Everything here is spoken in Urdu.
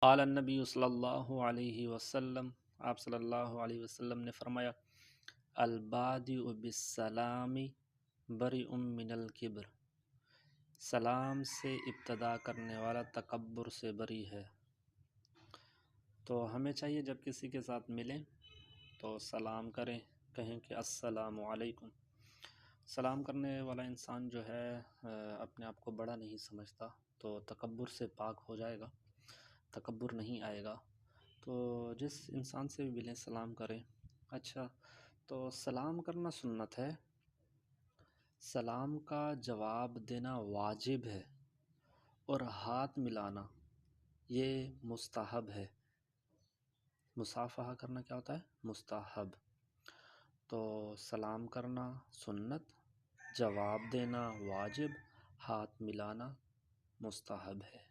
قال النبی صلی اللہ علیہ وسلم، آپ صلی اللہ علیہ وسلم نے فرمایا، البادئ بالسلام برئ من الکبر، سلام سے ابتدا کرنے والا تکبر سے بری ہے۔ تو ہمیں چاہیے جب کسی کے ساتھ ملیں تو سلام کریں، کہیں کہ السلام علیکم۔ سلام کرنے والا انسان جو ہے اپنے آپ کو بڑا نہیں سمجھتا، تو تکبر سے پاک ہو جائے گا، تکبر نہیں آئے گا۔ تو جس انسان سے بھی ملیں سلام کریں۔ اچھا، تو سلام کرنا سنت ہے، سلام کا جواب دینا واجب ہے، اور ہاتھ ملانا یہ مستحب ہے۔ مصافحہ کرنا کیا ہوتا ہے؟ مستحب۔ تو سلام کرنا سنت، جواب دینا واجب، ہاتھ ملانا مستحب ہے۔